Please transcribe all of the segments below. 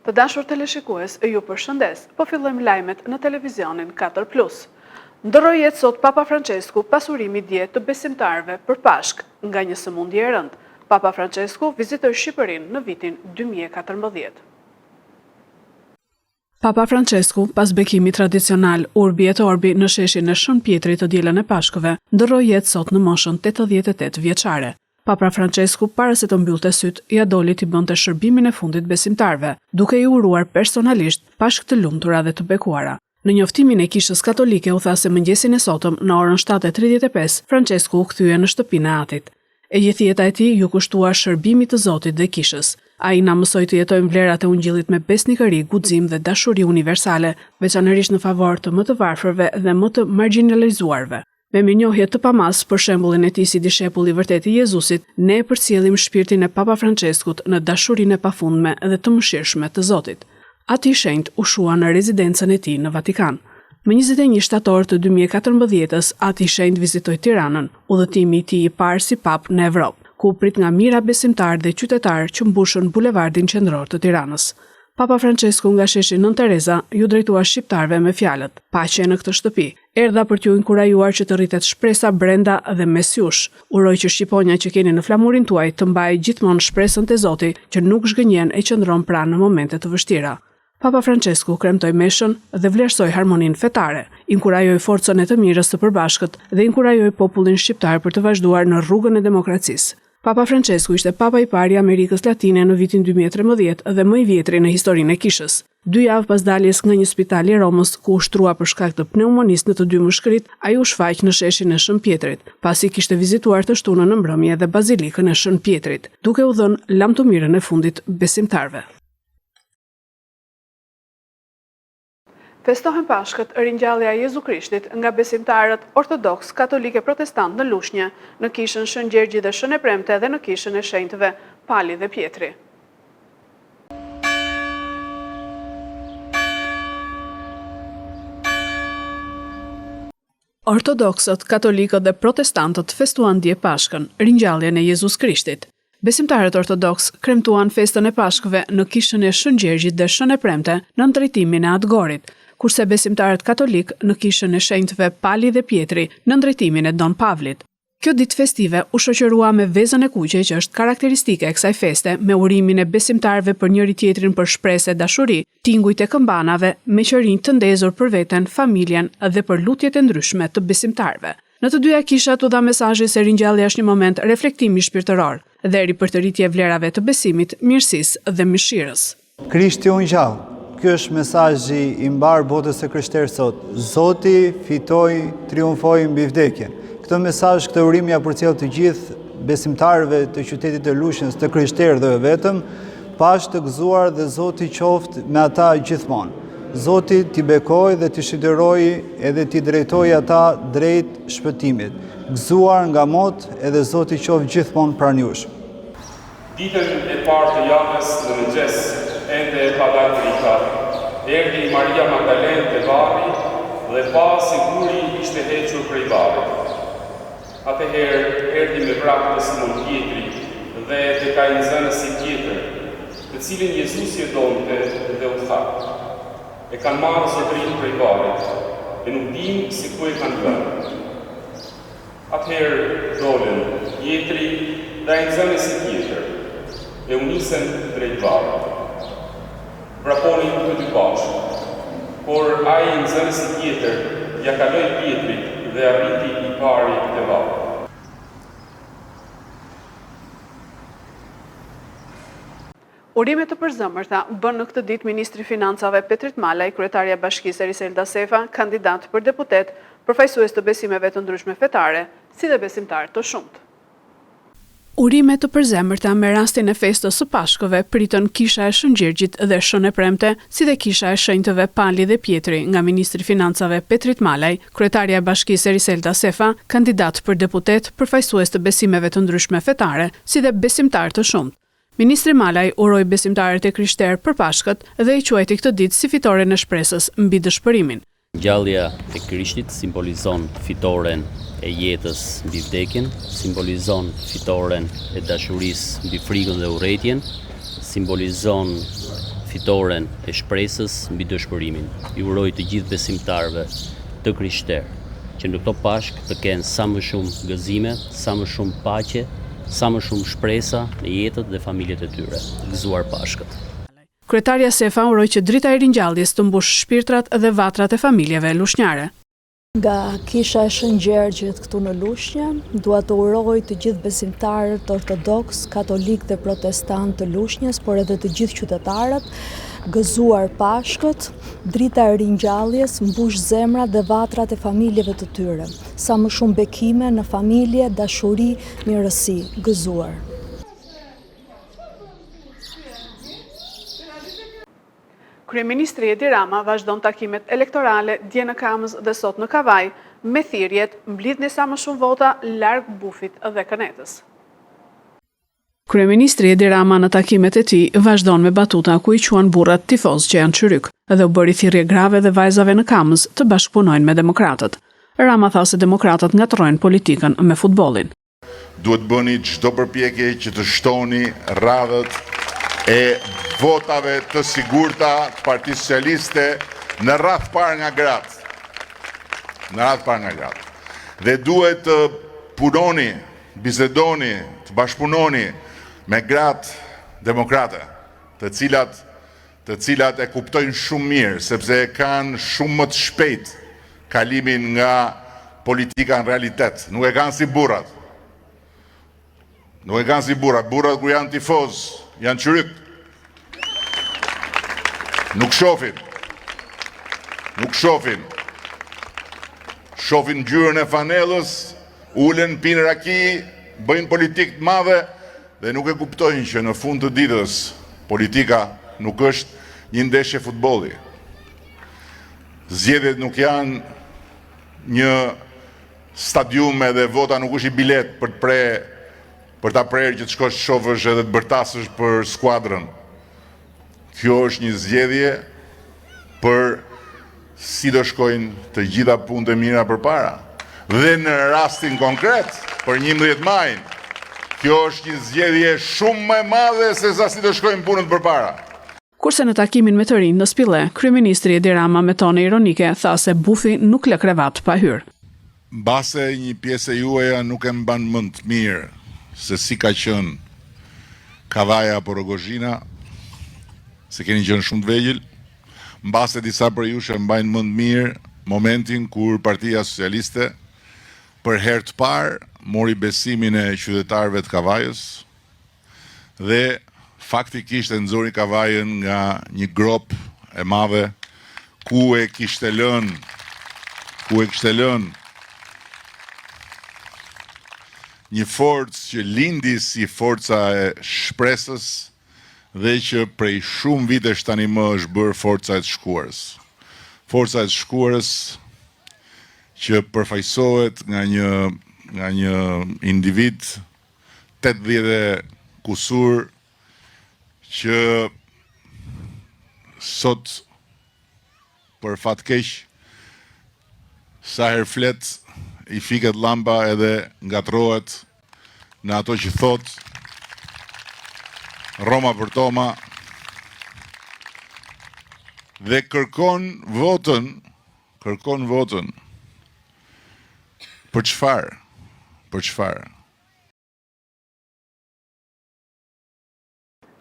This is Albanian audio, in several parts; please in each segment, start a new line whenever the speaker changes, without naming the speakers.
Të dashur teleshikues, ju përshëndes, po fillojmë lajmet në televizionin 4+. Ndërroi jetë sot Papa Francesku pasurimi dje të besimtarëve për Pashk nga një sëmundje e rëndë. Papa Francesku vizitoi Shqipërinë në vitin 2014. Papa Francesku, pas bekimit tradicional Urbi et Orbi në sheshin e Shën Pjetrit të dielën e Pashkëve, ndërroi jetë sot në moshën 88 vjeçare. Papa Francesku, para se të mbyllte syt, ja doli t'i bënte shërbimin e fundit besimtarëve, duke i uruar personalisht Pashk të lumtura dhe të bekuara. Në njoftimin e Kishës Katolike u tha se mëngjesin e sotëm në orën 7:35, Francesku u kthye në shtëpinë e atit. E gjithë jeta e tij ju kushtua shërbimit të Zotit dhe Kishës. Ai na mësoi të jetojmë vlerat e Ungjillit me besnikëri, guxim dhe dashuri universale, veçanërisht në favor të më të varfërve dhe më të marginalizuarve. Me mirënjohje të pamas për shembullin e tij si dishepull i vërtetë i Jezusit, ne e përcjellim shpirtin e Papa Franceskut në dashurinë e pafundme dhe të mëshirshme të Zotit. Ati i shenjtë u shua në rezidencën e tij në Vatikan. Më 21 shtator të 2014-s, ati i shenjtë vizitoi Tiranën, udhëtimi i tij i parë si pap në Evropë, ku prit nga mira besimtarë dhe qytetarë që mbushën bulevardin qendror të Tiranës. Papa Francesku nga sheshi Nën Tereza ju drejtua shqiptarëve me fjalët: "Paqe në këtë shtëpi. Erdha për t'ju inkurajuar që të rritet shpresa brenda dhe mes jush. Uroj që shqiponja që keni në flamurin tuaj të mbajë gjithmonë shpresën te Zoti që nuk zhgënjen e qëndron pranë në momente të vështira." Papa Francesku kremtoi meshën dhe vlerësoi harmoninë fetare, inkurajoi forcën e të mirës të përbashkët dhe inkurajoi popullin shqiptar për të vazhduar në rrugën e demokracisë. Papa Francesku ishte papa i parë i Amerikës Latine në vitin 2013 dhe më i vjetri në historinë e Kishës. 2 javë pas daljes nga një spital i Romës ku u shtrua për shkak të pneumonisë në të 2 mushkërit, ai u shfaq në sheshin e Shën Pjetrit, pasi kishte vizituar të shtunën në mbrëmje dhe bazilikën e Shën Pjetrit, duke u dhënë lamtumirën e fundit besimtarëve. Festohen Pashkët ringjallja e Jezu Krishtit nga besimtarët ortodoks, katolik e protestant në Lushnjë, në kishën Shën Gjergji dhe Shën e Premte dhe në kishën e shenjtëve Pali dhe Pjetri. Ortodoksët, katolikët dhe protestantët festuan dje Pashkën, ringjalljen e Jezus Krishtit. Besimtarët ortodoks kremtuan festën e Pashkëve në kishën e Shën Gjergjit dhe Shën e Premte në drejtimin e Atgorit, kurse besimtarët katolik në kishën e shenjtëve Pali dhe Pjetri në drejtimin e Don Pavlit. Kjo ditë festive u shoqërua me vezën e kuqe që është karakteristike e kësaj feste, me urimin e besimtarëve për njëri tjetrin për shpresë e dashuri, tingujt e këmbanave, me qërinj të ndezur për veten, familjen dhe për lutjet e ndryshme të besimtarëve. Në të dyja kishat u dha mesazhi se ringjallja është një moment reflektimi shpirtëror dhe ripërtëritje e vlerave të besimit, mirësisë dhe mëshirës.
Krishti u ngjall. Ky është mesazhi i mbar botës së krishterë sot. Zoti fitoi, triumfoi mbi vdekjen. Këtë mesazh, këtë urim ja përcjell të gjithë besimtarëve të qytetit të Lushnjës, të krishterë dhe vetëm, Pashk të gëzuar dhe Zoti qoftë me ata gjithmonë. Zoti t'i bekojë dhe t'i shiderojë edhe t'i drejtojë ata drejt shpëtimit. Gëzuar nga mot edhe Zoti qoftë gjithmonë pranë jush.
Ditën e parë të javës në mëngjes, ende e pa dalë drita, erdhi Maria Magdalene te varri dhe pa se guri ishte hequr prej varrit. Atëherë erdhi me vrak të Simon Pjetri dhe tek ai nxënësi tjetër, të cilin Jezusi e donte dhe u tha: "E kanë marrë zotërinë prej varrit, e nuk dim se ku e kanë vënë." Atëherë dolën Pjetri dhe ai nxënësi tjetër, e u nisën drejt varrit. Vraponin të dy bashkë, por ai nxënësi tjetër ja kaloi Pjetrit dhe arriti i pari te varri.
Urime të përzemërta bën në këtë ditë Ministri i Financave Petrit Malaj, Kryetarja e Bashkisë Riselda Sefa, kandidat për deputet, përfaqësues të besimeve të ndryshme fetare, si dhe besimtar të shumtë. Urime të përzemërta me rastin e festës së Pashkëve pritën kisha e Shën Gjergjit dhe Shën e Premte, si dhe kisha e shenjtëve Pali dhe Pjetri nga Ministri i Financave Petrit Malaj, Kryetarja e Bashkisë Riselda Sefa, kandidat për deputet, përfaqësues të besimeve të ndryshme fetare, si dhe besimtar të shumtë. Ministri Malaj uroi besimtarët e krishterë për Pashkët dhe i quajti këtë ditë si fitoren e shpresës mbi dëshpërimin.
Ngjallja e Krishtit simbolizon fitoren e jetës mbi vdekjen, simbolizon fitoren e dashurisë mbi frikën dhe urrëtitjen, simbolizon fitoren e shpresës mbi dëshpërimin. I uroj të gjithë besimtarëve të krishterë që në këto Pashk të kenë sa më shumë gëzime, sa më shumë paqe, sa më shumë shpresa në jetët dhe familjet e tyre. Gëzuar Pashkët.
Kryetaria Sefa uroi që drita e ringjalljes të mbush shpirtrat dhe vatrat e familjeve lushnjare.
Nga kisha e Shëngjergjit këtu në Lushnjë, dua të uroj të gjithë besimtarët ortodoks, katolik dhe protestant të Lushnjës, por edhe të gjithë qytetarët, gëzuar Pashkët, drita e ringjalljes mbush zemrat dhe vatrat e familjeve të tyre. Sa më shumë bekime në familje, dashuri, mirësi, gëzuar.
Kryeministri Edi Rama vazhdon takimet elektorale dje në Kamës dhe sot në Kavaj, me thirrjet mblidhni sa më shumë vota larg Bufit dhe Kënetës. Kryeministri Edi Rama në takimet e tij vazhdon me batuta ku i quan burrat tifoz që janë çyryk dhe u bëri thirrje grave dhe vajzave në Kamës të bashkëpunojnë me demokratët. Rama tha se demokratët ngatrojnë politikën me futbollin.
Duhet bëni çdo përpjekje që të shtoni radhët e votave të sigurta të Partisë Socialiste në radhë parë nga gratë. Në radhë parë nga gratë. Dhe duhet të punoni, bisedoni, të bashkëpunoni me gratë demokrate, të cilat e kuptojnë shumë mirë, sepse kanë shumë më të shpejt kalimin nga politika në realitet. Nuk e kanë si burrat. Nuk e kanë si burrat. Burrat kur janë tifoz, janë çyryk. Nuk shohin. Shohin ngjyrën e fanellës, ulen, pinë raki, bëjnë politikë të madhe dhe nuk e kuptojnë që në fund të ditës politika nuk është një ndeshje futbolli. Zgjedhjet nuk janë një stadium edhe vota nuk është i bilet për ta prerë që të shkosh të shohësh edhe të bërtasësh për skuadrën. Kjo është një zgjedhje për si do shkojnë të gjitha punët e mira përpara. Dhe në rastin konkret, për 11 majin, kjo është një zgjedhje shumë më e madhe se sa si do shkojnë punët përpara.
Kurse në takimin me të rinj në Spille, kryeministri Edi Rama me tone ironike tha se Bufi nuk lë krevat pa hyrë.
Mbase një pjesë e juaja nuk e mban mend mirë se si ka qenë Kavaja apo Rogozhina, se keni qenë shumë të vegjël, mbase disa për jush e mbajnë mend mirë momentin kur Partia Socialiste për herë të parë mori besimin e qytetarëve të Kavajës dhe faktikisht e nxori Kavajën nga një grop e madhe ku e kishte lënë një forcë që lindi si forca e shpresës dhe që prej shumë vitesh tani më është bërë forca e të shkuarës. Forca e të shkuarës që përfaqësohet nga një individ 80 kusur që sot për fat keq sa herë flet i fiket llamba edhe ngatrohet në ato që thot Roma për Toma dhe kërkon votën për çfarë?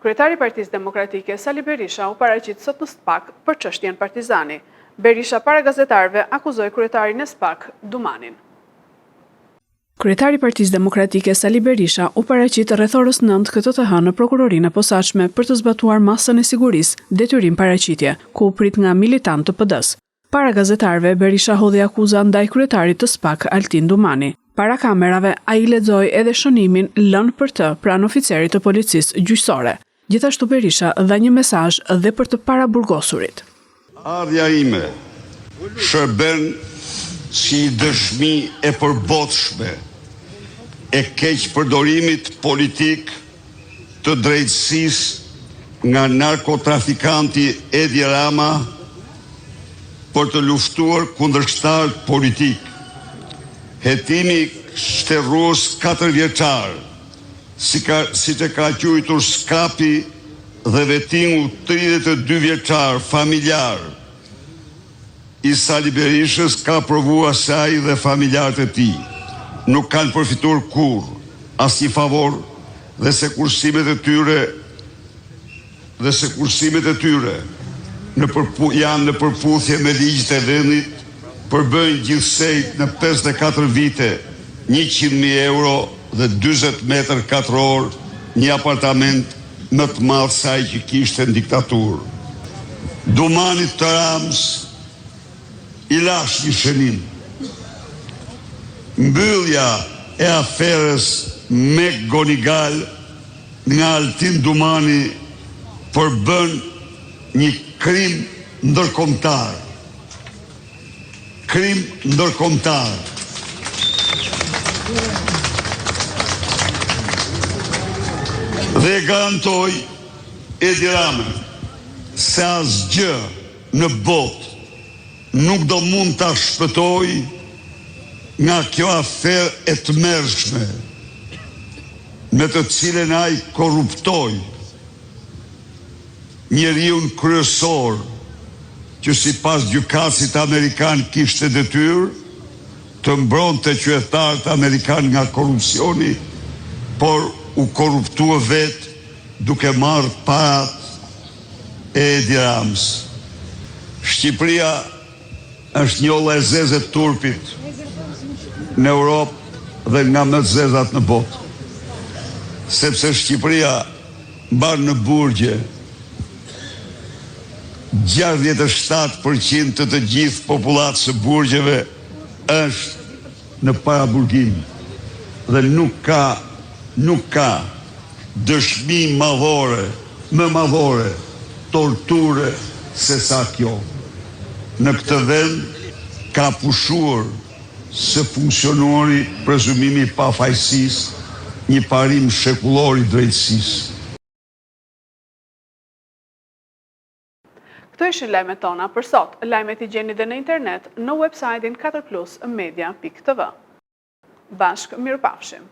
Kryetari i Partisë Demokratike Sali Berisha u paraqit sot në SPAK për çështjen Partizani. Berisha para gazetarëve akuzoi kryetarin e SPAK, Dumanin. Kryetari i Partisë Demokratike Sali Berisha u paraqit rreth orës 9 këtë të hënë në prokurorinë e posaçme për të zbatuar masën e sigurisë, detyrim paraqitje, ku u prit nga militant të PD-s. Para gazetarëve, Berisha hodhi akuza ndaj kryetarit të SPAK, Altin Dumani. Para kamerave, ai lexoi edhe shënimin lënë për të pranë oficerit të policisë gjyqësore. Gjithashtu Berisha dha një mesazh edhe për të paraburgosurit.
Ardha ime shërben si dëshmi e përbotshme e keq përdorimit politik të drejtësisë nga narkotrafikanti Edi Rama për të luftuar kundërshtarët politik. Hetimi shterrues 4 vjeçar, siç e ka quajtur skapi dhe vetingu 32 vjeçar familjar i Sali Berishës ka provu asaj dhe familjarët e tij nuk kanë përfituar kur asnjë favor dhe se kursimet e tyre janë në përputhje me ligjet e vendit, përbëjnë gjithsej në 54 vite 100.000 euro dhe 40 metër katror një apartament më të madh se ai që kishte në diktaturë. Dumanit të Rams i lash një shënim. Mbyllja e aferës me Gonigal nga Altin Dumani përbën një krim ndërkombëtar. Krim ndërkombëtar. Dhe garantoj Edi Rama se asgjë në botë nuk do mund ta shpëtoj nga kjo aferë e tmerrshme me të cilën ai korruptoi njeriun kryesor që sipas gjykatësit amerikan kishte detyrë të mbronte qytetarët amerikan nga korrupsioni, por u korruptua vetë duke marrë parat e Edi Ramës. Shqipëria është një olla e zezë e turpit në Europë dhe nga më të zezat në botë. Sepse Shqipëria mban në burgje 67% të gjithë popullatës së burgjeve është në paraburgim dhe nuk ka dëshmi më madhore torture se sa kjo. Në këtë vend ka pushuar së funksionori prezumimi i pafajësisë një parim shekullor i drejtësisë.
Këto ishin lajmet tona për sot. Lajmet i gjeni dhe në internet në website-in 4plusmedia.tv. Bashkë mirupafshim.